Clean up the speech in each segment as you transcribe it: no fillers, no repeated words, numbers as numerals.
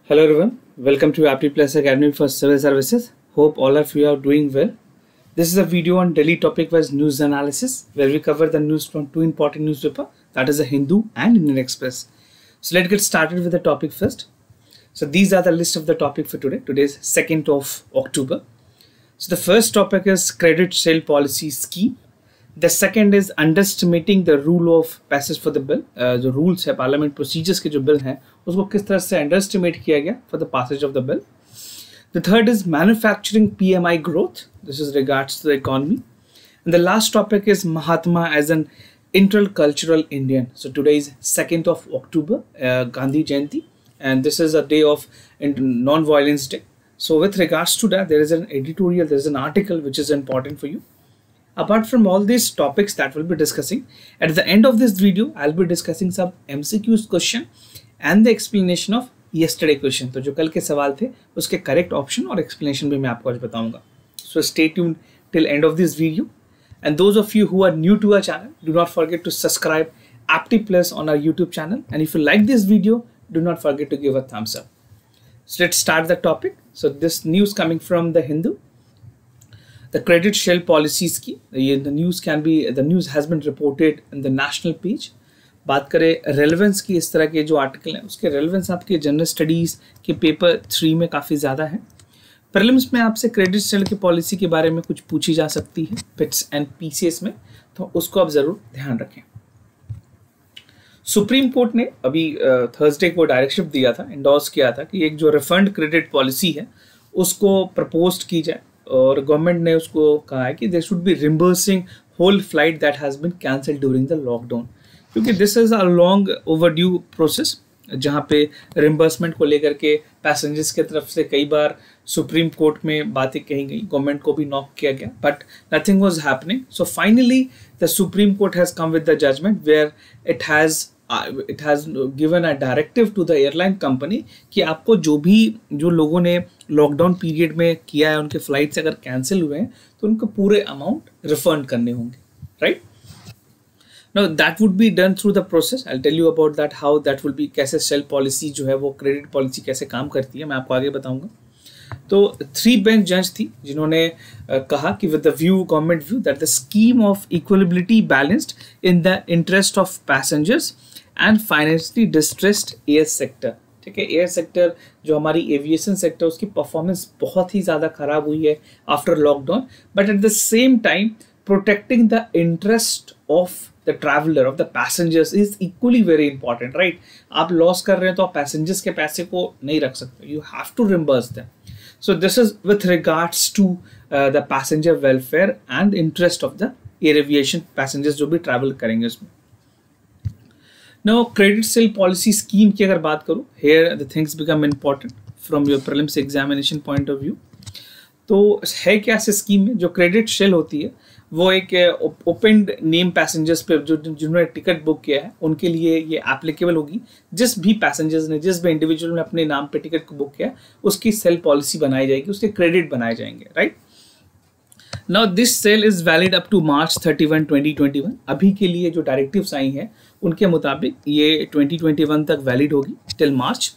Hello everyone, welcome to Apti Plus Academy for Civil Services. Hope all of you are doing well. This is a video on daily topic-wise news analysis where we cover the news from two important newspapers, that is the Hindu and Indian Express. So let's get started with the topic first. So these are the list of the topic for today. Today is 2nd of October. So the first topic is credit sale policy scheme. The second is underestimating the rule of passage for the bill. जो rules है parliament procedures के जो bill हैं उसको किस तरह से underestimate किया गया for the passage of the bill. The third is manufacturing PMI growth. This is regards to the economy. And the last topic is Mahatma as an intercultural Indian. So today is 2nd of October, Gandhi Jayanti, and this is a day of non-violence day. So with regards to that, there is an editorial, there is an article which is important for you. Apart from all these topics that we'll be discussing, at the end of this video, I'll be discussing some MCQs question and the explanation of yesterday question. तो जो कल के सवाल थे उसके correct option और explanation भी मैं आपको आज बताऊंगा. So stay tuned till end of this video. And those of you who are new to our channel, do not forget to subscribe Apti Plus on our YouTube channel. And if you like this video, do not forget to give a thumbs up. So let's start the topic. So this news coming from the Hindu. The credit shell policy scheme. The news has been reported in the national page. बात करें relevance की, इस तरह के जो article हैं उसके relevance आपके जनरल स्टडीज़ के पेपर 3 में काफ़ी ज़्यादा है. प्रीलिम्स में आपसे क्रेडिट सेल की पॉलिसी के बारे में कुछ पूछी जा सकती है पिट्स एंड पीसीएस में, तो उसको आप ज़रूर ध्यान रखें. सुप्रीम कोर्ट ने अभी थर्सडे को डायरेक्टिव दिया था, इंडोर्स किया था कि एक जो रिफंड क्रेडिट पॉलिसी है उसको प्रपोज की जाए, और गवर्नमेंट ने उसको कहा है कि there should be reimbursing whole flight that has been cancelled during the lockdown, क्योंकि this is a long overdue process जहाँ पे रिम्बर्समेंट को लेकर के पैसेंजर्स की तरफ से कई बार सुप्रीम कोर्ट में बातें कही गई, गवर्नमेंट को भी नॉक किया गया, but nothing was happening. So finally the Supreme Court has come with the judgement where it has given a directive to the airline company कि आपको जो लोगों ने लॉकडाउन पीरियड में किया है, उनके फ्लाइट्स अगर कैंसिल हुए हैं तो उनको पूरे अमाउंट रिफंड करने होंगे, right. Now that would be done through the process. I'll tell you about that, how that will be, कैसे सेल पॉलिसी जो है वो क्रेडिट पॉलिसी कैसे काम करती है, मैं आपको आगे बताऊंगा. तो 3 बेंच जज थी जिन्होंने कहा कि with the view government view that the scheme of equilibrity balanced in the interest of passengers and financially distressed air sector. ठीक है, एयर सेक्टर जो हमारी एविएशन सेक्टर, उसकी परफॉर्मेंस बहुत ही ज़्यादा खराब हुई है after lockdown, but at the same time protecting the interest of the traveler, of the passengers is equally very important, right? आप लॉस कर रहे हैं तो आप पैसेंजर्स के पैसे को नहीं रख सकते, you have to reimburse them. So this is with regards to the passenger welfare and interest of the air aviation passengers जो भी travel करेंगे उसमें. Now credit sale policy scheme की अगर बात करूँ, here the things become important from your prelims examination point of view. तो है क्या ऐसे स्कीम में? जो क्रेडिट शेल होती है वो एक ओपन नेम पैसेंजर्स पे जिन्होंने टिकट बुक किया है उनके लिए ये एप्लीकेबल होगी. जिस भी पैसेंजर्स ने, जिस भी इंडिविजुअल ने अपने नाम पे टिकट को बुक किया उसकी सेल पॉलिसी बनाई जाएगी, उसके क्रेडिट बनाए जाएंगे, right. Now this shell is valid up to March 31, 2021. अभी के लिए जो डायरेक्टिव्स आई हैं उनके मुताबिक ये 2021 तक वैलिड होगी till March.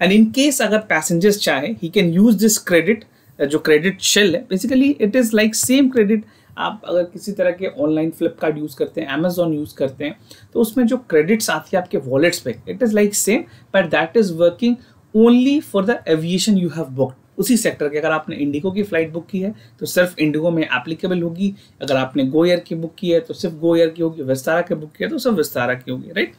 And in case अगर पैसेंजर्स चाहे he can use this credit. जो क्रेडिट शेल है basically it is like same credit. आप अगर किसी तरह के ऑनलाइन फ्लिपकार्ट यूज़ करते हैं, अमेजोन यूज़ करते हैं, तो उसमें जो क्रेडिट्स आती है आपके वॉलेट्स पे, it is like same, but that is working only for the aviation you have booked. उसी सेक्टर के अगर आपने इंडिगो की फ़्लाइट बुक की है तो सिर्फ इंडिगो में एप्लीकेबल होगी, अगर आपने गो एयर की बुक की है तो सिर्फ गो एयर की होगी, विस्तारा की बुक की है तो सिर्फ विस्तारा की होगी, right.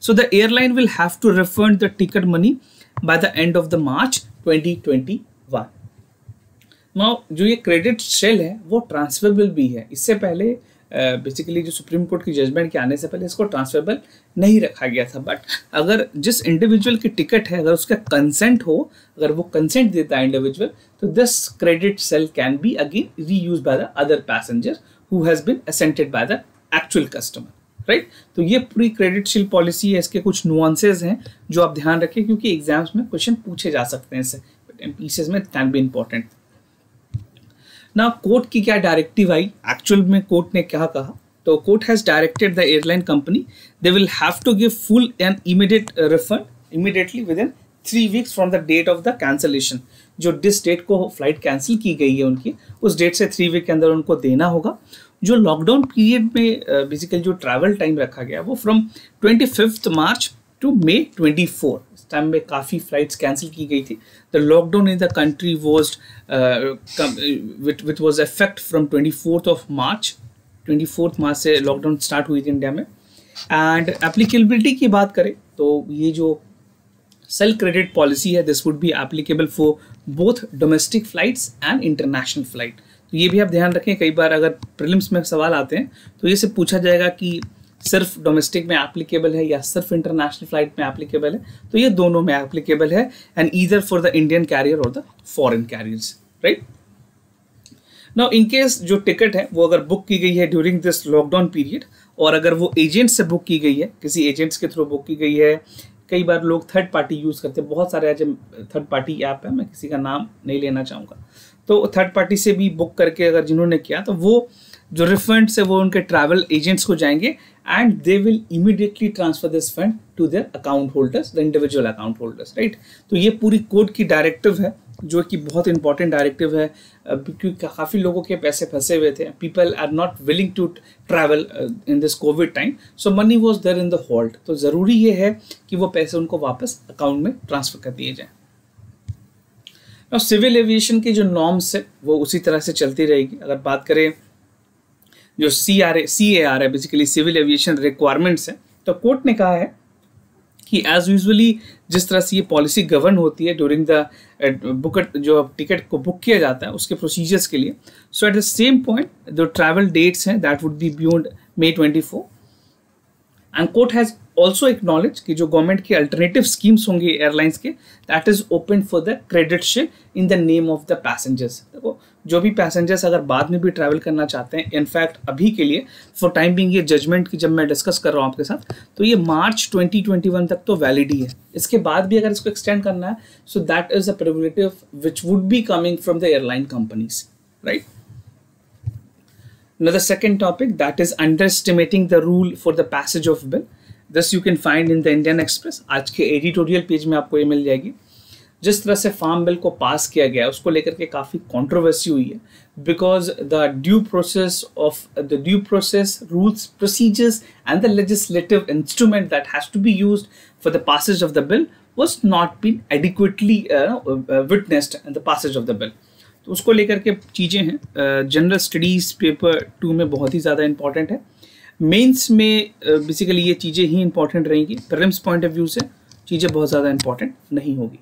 So the airline will have to refund the ticket money by the end of the March 2021. Now जो ये क्रेडिट शेल है वो ट्रांसफरेबल भी है. इससे पहले बेसिकली जो सुप्रीम कोर्ट की जजमेंट के आने से पहले इसको ट्रांसफरेबल नहीं रखा गया था, बट अगर जिस इंडिविजुअल की टिकट है अगर उसका कंसेंट हो, अगर वो कंसेंट देता है इंडिविजुअल, तो this credit shell can be again reuse by the other passenger who has been assented by the actual customer, right. तो ये पूरी क्रेडिट शेल पॉलिसी है. इसके कुछ नुआंसेज हैं जो आप ध्यान रखें क्योंकि एग्जाम्स में क्वेश्चन पूछे जा सकते हैं इससे, बट एमपीसीएस में कैन बी इंपॉर्टेंट. ना कोर्ट की क्या डायरेक्टिव आई, एक्चुअल में कोर्ट ने क्या कहा? तो court has directed the airline company they will have to give full and immediate refund immediately within 3 weeks from the date of the cancellation. जो जिस डेट को फ्लाइट कैंसिल की गई है उनकी, उस डेट से 3 वीक के अंदर उनको देना होगा। जो लॉकडाउन पीरियड में बेसिकली जो ट्रैवल टाइम रखा गया वो फ्रॉम 25 मार्च टू May 24। इस टाइम में काफ़ी फ्लाइट्स कैंसिल की गई थी। The lockdown in the country was which was effect from 24 मार्च से लॉकडाउन स्टार्ट हुई थी इंडिया में। एंड एप्लीकेबिलिटी की बात करें तो ये जो सेल क्रेडिट पॉलिसी है, this would be applicable for both domestic flights and international flight. तो ये भी आप ध्यान रखें, कई बार अगर प्रीलिम्स में सवाल आते हैं तो ये से पूछा जाएगा कि सिर्फ डोमेस्टिक में एप्लीकेबल है या सिर्फ इंटरनेशनल फ्लाइट में एप्लीकेबल है। तो ये दोनों में एप्लीकेबल है, and either for the Indian carrier और the foreign carriers, right. Now in case जो टिकट है वो अगर बुक की गई है ड्यूरिंग दिस लॉकडाउन पीरियड, और अगर वो एजेंट से बुक की गई है, किसी एजेंट्स के थ्रू बुक की गई है, कई बार लोग थर्ड पार्टी यूज़ करते हैं, बहुत सारे ऐसे थर्ड पार्टी ऐप है, मैं किसी का नाम नहीं लेना चाहूँगा, तो थर्ड पार्टी से भी बुक करके अगर जिन्होंने किया तो वो जो रिफंड है वो उनके ट्रैवल एजेंट्स को जाएंगे, and they will immediately transfer this fund to their account holders, the individual account holders, right. तो ये पूरी कोर्ट की डायरेक्टिव है जो कि बहुत इंपॉर्टेंट डायरेक्टिव है, क्योंकि काफ़ी लोगों के पैसे फंसे हुए थे। People are not willing to travel in this Covid time, so money was there in the hold. तो ज़रूरी ये है कि वो पैसे उनको वापस अकाउंट में ट्रांसफ़र कर दिए जाएँ। और सिविल एविएशन की जो नॉर्म्स है वो उसी तरह से चलती रहेगी। अगर बात करें जो CAR है, बेसिकली सिविल एविएशन रिक्वायरमेंट्स है, तो कोर्ट ने कहा है कि एज यूजुअली जिस तरह से ये पॉलिसी गवर्न होती है ड्यूरिंग द जो टिकट को बुक किया जाता है उसके प्रोसीजर्स के लिए, सो एट द सेम पॉइंट जो ट्रैवल डेट्स हैं that would be beyond May 24, and court has also acknowledge कि जो गवर्नमेंट की अल्टरनेटिव स्कीम्स होंगी एयरलाइंस के, that is open for the credit share in the name of the passengers. देखो जो भी पैसेंजर्स अगर बाद में भी ट्रैवल करना चाहते हैं, इनफैक्ट अभी के लिए फॉर टाइम बिंग ये जजमेंट की जब मैं डिस्कस कर रहा हूँ आपके साथ, तो ये मार्च 2021 तक तो वैलिड ही है। इसके बाद भी अगर इसको एक्सटेंड करना है, so that is a privilative which would be coming from the airline companies, right. Now the second topic, that is underestimating the rule for the passage of bill. This you can find in the Indian Express. आज के editorial page में आपको ये मिल जाएगी। जिस तरह से farm bill को पास किया गया है उसको लेकर के काफ़ी कंट्रोवर्सी हुई है, because the due process rules procedures and the legislative instrument that has to be used for the passage of the bill was not been adequately witnessed in the passage of the bill. तो उसको लेकर के चीज़ें हैं। General studies paper 2 में बहुत ही ज़्यादा important है। मेंस में बेसिकली ये चीज़ें ही इंपॉर्टेंट रहेंगी, प्रीलिम्स पॉइंट ऑफ व्यू से चीज़ें बहुत ज़्यादा इंपॉर्टेंट नहीं होगी।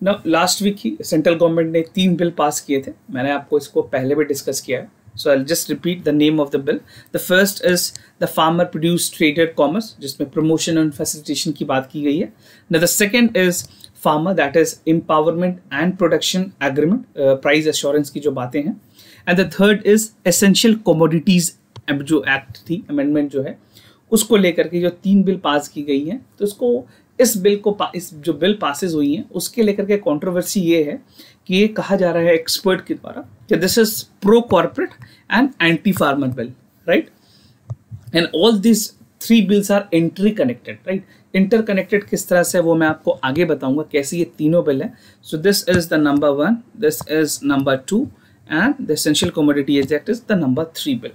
ना लास्ट वीक ही सेंट्रल गवर्नमेंट ने 3 बिल पास किए थे, मैंने आपको इसको पहले भी डिस्कस किया है, so I just repeat the name of the bill. The first is the farmer produce traded commerce, जिसमें प्रमोशन एंड फैसिलिटेशन की बात की गई है। The second is farmer, that is empowerment and production agreement, price assurance की जो बातें हैं। And the third is essential commodities जो एक्ट थी, अमेंडमेंट जो है उसको लेकर के जो 3 बिल पास की गई हैं, तो इसको इस जो बिल पासेस हुई हैं उसके लेकर के कंट्रोवर्सी ये है कि ये कहा जा रहा है एक्सपर्ट के द्वारा कि this is pro corporate and anti farmer bill, right. And all this 3 bills are interconnected, right. Interconnected किस तरह से वो मैं आपको आगे बताऊंगा कैसे ये तीनों बिल हैं। So this is the number 1, this is number 2 and the essential commodities act is the number 3 bill.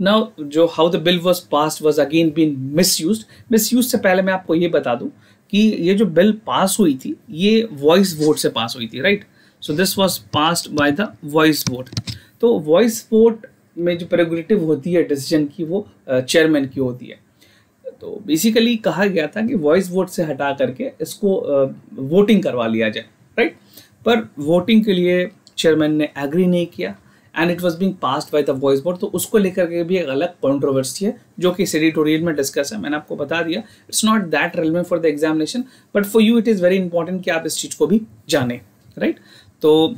Now जो how the bill was passed was again been misuse से पहले मैं आपको ये बता दूं कि ये जो बिल पास हुई थी ये वॉइस वोट से पास हुई थी, right. So this was passed by the voice vote. तो वॉइस वोट में जो प्रेरोगेटिव होती है डिसीजन की वो चेयरमैन की होती है। तो बेसिकली कहा गया था कि वॉइस वोट से हटा करके इसको वोटिंग करवा लिया जाए, राइट। पर वोटिंग के लिए चेयरमैन ने एग्री नहीं किया and it was being passed by the voice vote. तो उसको लेकर के भी एक अलग कंट्रोवर्सी है जो कि इस एडिटोरियल में डिस्कस है, मैंने आपको बता दिया। It's not that relevant for the examination, but for you it is very important कि आप इस चीज़ को भी जाने, राइट। तो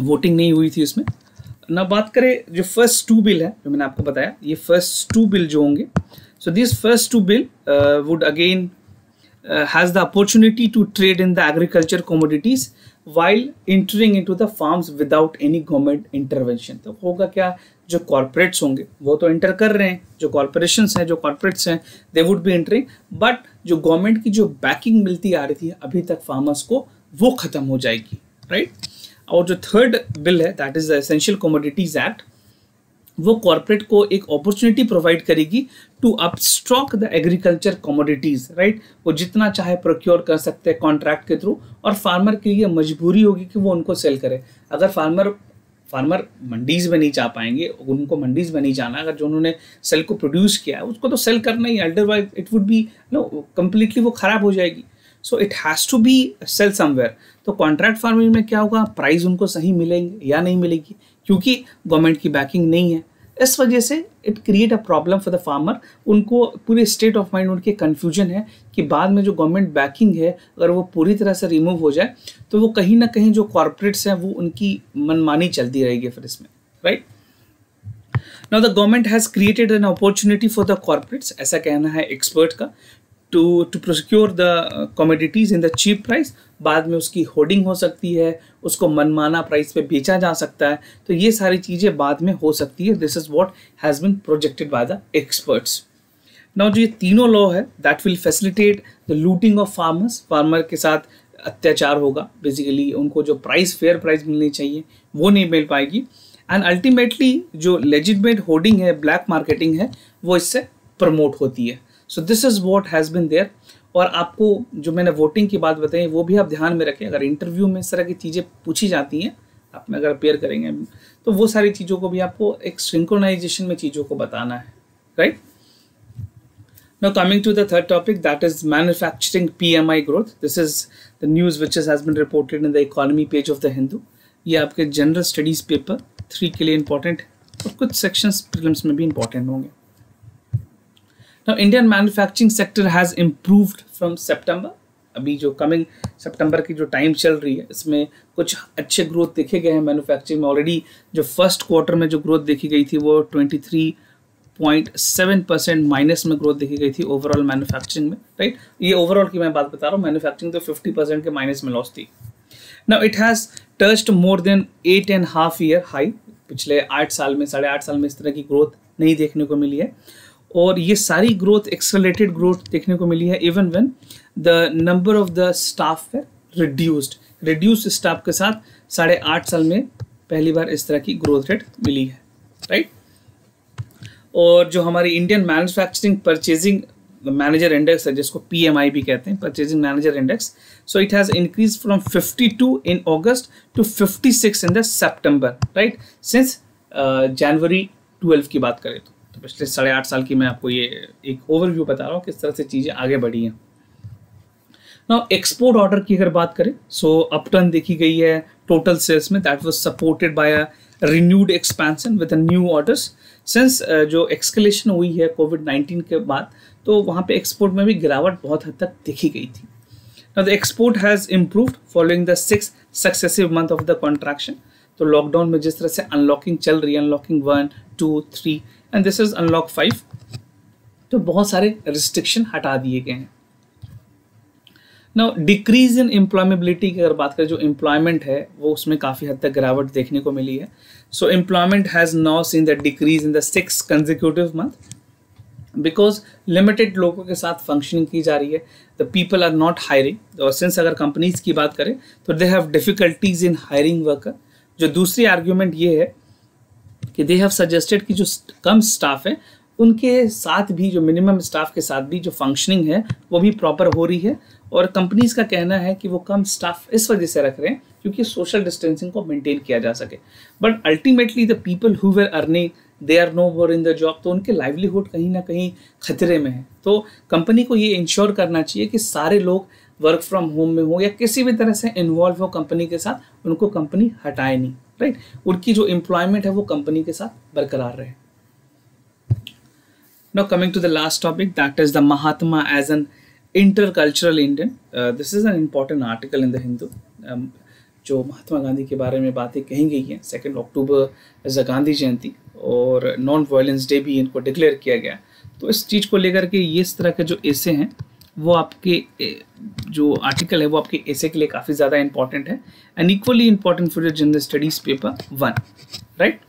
वोटिंग नहीं हुई थी उसमें। ना बात करें जो फर्स्ट 2 बिल है जो मैंने आपको बताया, ये फर्स्ट 2 बिल जो होंगे, so this first 2 bill would again has the opportunity to trade in the agriculture commodities while entering into the farms without any government intervention। तो होगा क्या जो कॉर्पोरेट्स होंगे वो तो एंटर कर रहे हैं, जो कॉर्पोरेशंस हैं, जो कॉर्पोरेट्स हैं, they would be entering, but जो गवर्नमेंट की जो बैकिंग मिलती आ रही थी अभी तक फार्मर्स को, वो खत्म हो जाएगी, राइट। और जो थर्ड बिल है that is the essential commodities act, वो कॉर्पोरेट को एक अपॉर्चुनिटी प्रोवाइड करेगी to upstock the agriculture commodities, right. वो जितना चाहे प्रोक्योर कर सकते हैं कॉन्ट्रैक्ट के थ्रू, और फार्मर के लिए मजबूरी होगी कि वो उनको सेल करे। अगर फार्मर मंडीज में नहीं जा पाएंगे, उनको मंडीज में नहीं जाना, अगर जो उन्होंने सेल को प्रोड्यूस किया है उसको तो सेल करना ही, otherwise it would be completely वो खराब हो जाएगी। So it has to be sell somewhere. तो कॉन्ट्रैक्ट फार्मिंग में क्या होगा, प्राइस उनको सही मिलेंगे या नहीं मिलेगी, क्योंकि गवर्नमेंट की बैकिंग नहीं है। इस वजह से it create a problem for the farmer. उनको पूरे स्टेट ऑफ माइंड, उनके कन्फ्यूजन है कि बाद में जो गवर्नमेंट बैकिंग है अगर वो पूरी तरह से रिमूव हो जाए तो वो कहीं ना कहीं जो कॉर्पोरेट्स हैं वो उनकी मनमानी चलती रहेगी फिर इसमें, right. Now the government has created an opportunity for the corporates, ऐसा कहना है एक्सपर्ट का, to procure the commodities in the cheap price. बाद में उसकी होर्डिंग हो सकती है, उसको मनमाना प्राइस पे बेचा जा सकता है, तो ये सारी चीज़ें बाद में हो सकती है। This is what has been projected by the experts. Now जो ये तीनों लॉ है that will facilitate the looting of farmers. Farmer के साथ अत्याचार होगा, बेसिकली उनको जो फेयर प्राइस मिलनी चाहिए वो नहीं मिल पाएगी, एंड अल्टीमेटली जो लेजिटिमेट होर्डिंग है, ब्लैक मार्केटिंग है, वो इससे प्रमोट होती है। So this is what has been there. और आपको जो मैंने वोटिंग की बात बताई वो भी आप ध्यान में रखें। अगर इंटरव्यू में इस तरह की चीज़ें पूछी जाती हैं, आप में अगर अपेयर करेंगे तो वो सारी चीज़ों को भी आपको एक सिंक्रोनाइजेशन में चीज़ों को बताना है, right. Now coming to the third topic, that is manufacturing PMI growth. This is the news which has been reported in the economy page of the Hindu. ये आपके जनरल स्टडीज पेपर 3 के लिए important है और कुछ sections prelims में भी important होंगे। Now Indian manufacturing sector has improved from September. अभी जो कमिंग सितंबर की जो टाइम चल रही है इसमें कुछ अच्छे ग्रोथ देखे गए हैं मैन्युफैक्चरिंग में। ऑलरेडी जो फर्स्ट क्वार्टर में जो ग्रोथ देखी गई थी वो 23.7% माइनस में ग्रोथ देखी गई थी ओवरऑल मैन्युफैक्चरिंग में, राइट। ये ओवरऑल की मैं बात बता रहा हूँ, मैन्युफैक्चरिंग तो 50% के माइनस में लॉस थी। Now it has touched more than 8.5 year high. पिछले 8 साल में, 8.5 साल में इस तरह की ग्रोथ नहीं देखने को मिली है, और ये सारी ग्रोथ एक्सेलरेटेड ग्रोथ देखने को मिली है even when the number of the staff है रिड्यूस्ड स्टाफ के साथ 8.5 साल में पहली बार इस तरह की ग्रोथ रेट मिली है, राइट। और जो हमारी Indian manufacturing purchasing manager index है, जिसको PMI भी कहते हैं, purchasing manager index, so it has increase from 52 in August to 56 in the September, right, since January 12 की बात करें तो पिछले 8.5 साल की मैं आपको ये एक ओवरव्यू बता रहा हूँ किस तरह से चीज़ें आगे बढ़ी हैं। नाउ एक्सपोर्ट ऑर्डर की अगर बात करें, सो अपटर्न देखी गई है टोटल सेल्स में, that was supported by a renewed expansion with new orders. Since जो एक्सकेलेशन हुई है कोविड-19 के बाद, तो वहाँ पे एक्सपोर्ट में भी गिरावट बहुत हद तक देखी गई थी। Now the export has improved following the 6 successive month of the contraction. तो लॉकडाउन में जिस तरह से अनलॉकिंग चल रही है, unlocking 1, 2, 3 and this is unlock 5, तो बहुत सारे रिस्ट्रिक्शन हटा दिए गए हैं। नाउ डिक्रीज इन एम्प्लॉयमेबिलिटी की अगर बात करें, जो एम्प्लॉयमेंट है वो उसमें काफ़ी हद तक गिरावट देखने को मिली है। So employment has now seen the decrease in the 6 consecutive month, because limited लोगों के साथ फंक्शनिंग की जा रही है, the people are not hiring. और सिंस अगर कंपनीज की बात करें तो they have difficulties in hiring worker. जो दूसरी आर्ग्यूमेंट ये है कि दे हैव सजेस्टेड कि जो कम स्टाफ है उनके साथ भी, जो मिनिमम स्टाफ के साथ भी जो फंक्शनिंग है वो भी प्रॉपर हो रही है। और कंपनीज का कहना है कि वो कम स्टाफ इस वजह से रख रहे हैं क्योंकि सोशल डिस्टेंसिंग को मेंटेन किया जा सके। But ultimately the people who were earning they are no more in the job, तो उनके लाइवलीहुड कहीं ना कहीं खतरे में है। तो कंपनी को ये इंश्योर करना चाहिए कि सारे लोग वर्क फ्रॉम होम में हो या किसी भी तरह से इन्वॉल्व हो कंपनी के साथ, उनको कंपनी हटाए नहीं, राइट। उनकी जो एम्प्लॉयमेंट है वो कंपनी के साथ बरकरार रहे। Now coming to the last topic, that is the Mahatma as an intercultural Indian. This is an important article in the Hindu. जो महात्मा गांधी के बारे में बातें कही गई हैं। 2 अक्टूबर एज अ गांधी जयंती और नॉन वायलेंस डे भी इनको डिक्लेयर किया गया। तो इस चीज़ को लेकर के ये इस तरह के जो एसे हैं वो आपके जो आर्टिकल है वो आपके एसे के लिए काफ़ी ज़्यादा इंपॉर्टेंट है and equally important for your general studies paper 1, right.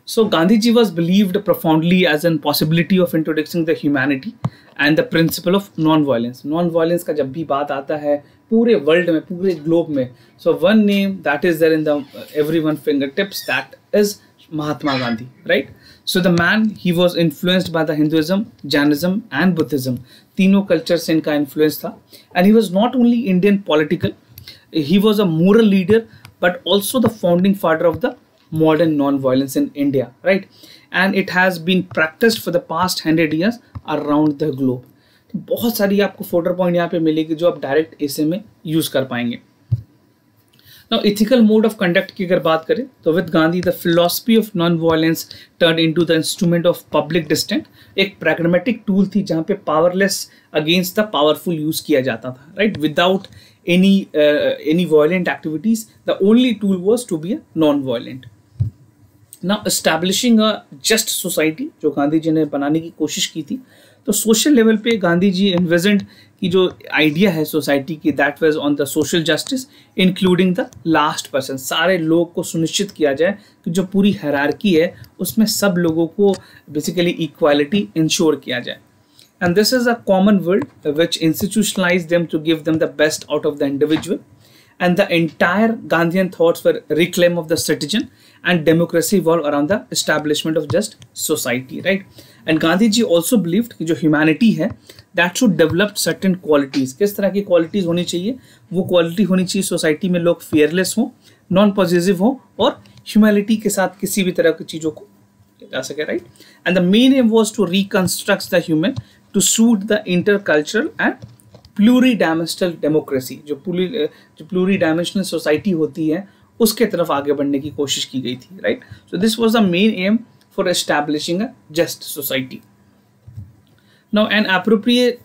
So Gandhiji was believed profoundly as an possibility of introducing the humanity and the principle of non-violence. Non-violence का जब भी बात आता है पूरे वर्ल्ड में, पूरे ग्लोब में, so one name that is there in the everyone fingertips, that is Mahatma Gandhi, right? So the man, he was influenced by the Hinduism, Jainism and Buddhism. तीनों culture से इनका influence था. And he was not only Indian political, he was a moral leader, but also the founding father of the modern non-violence in India, right? And it has been practiced for the past 100 years around the globe. तो बहुत सारी आपको folder point यहाँ पे मिलेगी जो आप direct ऐसे में यूज कर पाएंगे. Now, ethical mode of conduct की अगर बात करें तो with Gandhi the philosophy of non-violence turned into the instrument of public dissent. एक pragmatic tool थी जहाँ पे powerless against the powerful use किया जाता था, right? Without any violent activities, the only tool was to be a non-violent. Now, establishing a just society जो गांधी जी ने बनाने की कोशिश की थी, तो सोशल लेवल पे गांधी जी इन्विजन्ड की जो आइडिया है सोसाइटी की, that was on the social justice including the last person. सारे लोग को सुनिश्चित किया जाए कि जो पूरी हायरार्की है उसमें सब लोगों को बेसिकली इक्वालिटी इंश्योर किया जाए. And this is a common world which institutionalized them to give them the best out of the individual. And the entire Gandhian thoughts were reclaim of the citizen and democracy evolved around the establishment of just society, right? And Gandhi ji also believed कि जो humanity है that should develop certain qualities. किस तरह की qualities होनी चाहिए? वो quality होनी चाहिए society में लोग fearless हो, non-possessive हो और humility के साथ किसी भी तरह की चीज़ों को जा सके, right? And the main aim was to reconstruct the human to suit the intercultural and pluridimensional democracy. जो pluridimensional society होती है उसके तरफ आगे बढ़ने की कोशिश की गई थी, right? So this was the main aim for establishing a just society. Now, an appropriate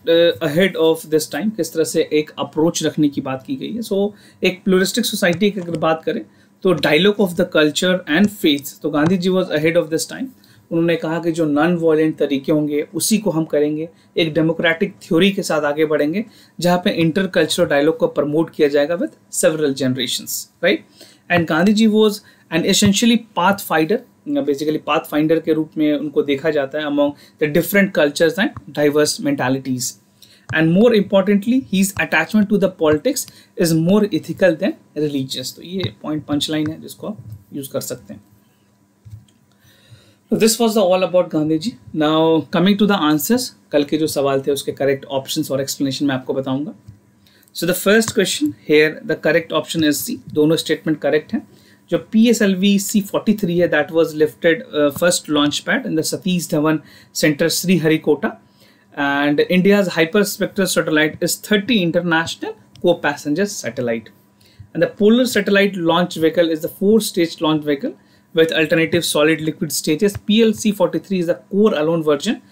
ahead of this time किस तरह से एक अप्रोच रखने की बात की गई है. So एक प्लूरिस्टिक सोसाइटी की अगर बात करें तो dialogue of the culture and faiths, तो Gandhi ji was ahead of this time. उन्होंने कहा कि जो नॉन वायलेंट तरीके होंगे उसी को हम करेंगे, एक डेमोक्रेटिक थ्योरी के साथ आगे बढ़ेंगे जहाँ पे इंटर कल्चरल डायलॉग को प्रमोट किया जाएगा with several generations, right? And Gandhi ji was an essentially pathfinder, basically pathfinder के रूप में उनको देखा जाता है among the different cultures and diverse mentalities. And more importantly, his attachment to the politics is more ethical than religious. तो ये point punchline है जिसको आप use कर सकते हैं. So this was all about Gandhi ji. Now coming to the answers, कल के जो सवाल थे उसके correct options और explanation मैं आपको बताऊंगा. So the first question here, the correct option is C. दोनों statement correct हैं. जो PSLV C-43 है, that was lifted first launch pad in the Satish Dhawan Center, Sriharikota. And India's hyperspectral satellite is 30 international co-passenger satellite. And the Polar Satellite Launch Vehicle is the 4-stage launch vehicle with alternative solid liquid stages. PLC-43 is the core alone version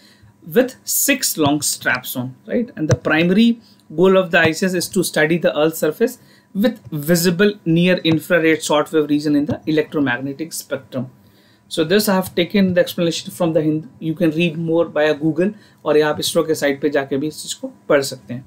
with 6 long straps on, right? And the primary goal of the ISS is to study the Earth's surface with visible near infrared shortwave region in the electromagnetic spectrum. So this I have taken the explanation from the Hindu. You can read more via Google और आप इसरो के site पे जाके भी इस चीज को पढ़ सकते हैं.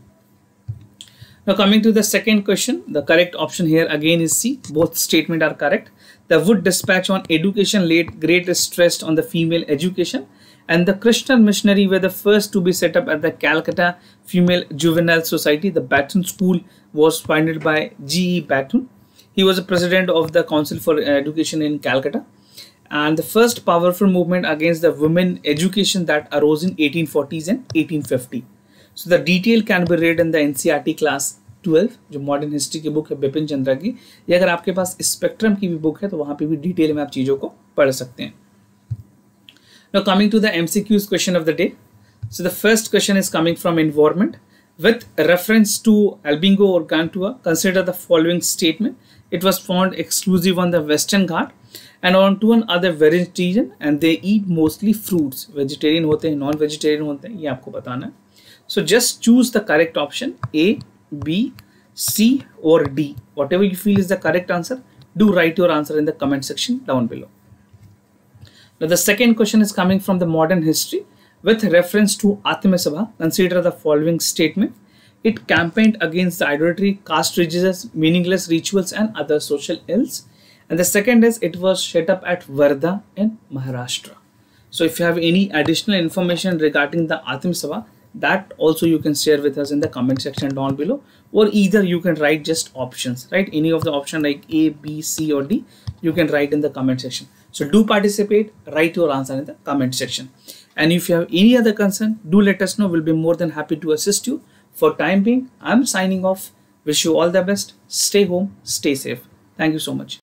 Now coming to the second question, the correct option here again is C. Both statements are correct. The Wood Dispatch on education laid great stress on the female education, and the Christian missionary were the first to be set up at the Calcutta Female Juvenile Society. The Baton School was founded by G.E. Baton. He was the president of the Council for Education in Calcutta. And the first powerful movement against the women education that arose in 1840s and 1850. So the detail can be read in the NCERT class 12, जो modern history की book है बिपिन चंद्रा की. ये अगर आपके पास spectrum की भी book है तो वहाँ पे भी डिटेल में आप चीज़ों को पढ़ सकते हैं. Now coming to the MCQs question of the day. So the first question is coming from environment. With reference to Albingo or Gantua, consider the following statement. It was found exclusive on the Western Ghat and on to another vegetarian and they eat mostly fruits. Vegetarian होते हैं, non-vegetarian होते हैं, ये आपको बताना है. So just choose the correct option A, B, C or D. Whatever you feel is the correct answer, do write your answer in the comment section down below. Now the second question is coming from the modern history. With reference to Atma Sabha, consider the following statement. It campaigned against the idolatry, caste prejudice, meaningless rituals and other social ills. And the second is it was set up at Wardha in Maharashtra. So if you have any additional information regarding the Atim Sabha, that also you can share with us in the comment section down below, or either you can write just options, right? Any of the option like A, B, C or D, you can write in the comment section. So do participate, write your answer in the comment section. And if you have any other concern, do let us know. We'll be more than happy to assist you. For time being, I'm signing off. Wish you all the best. Stay home, stay safe. Thank you so much.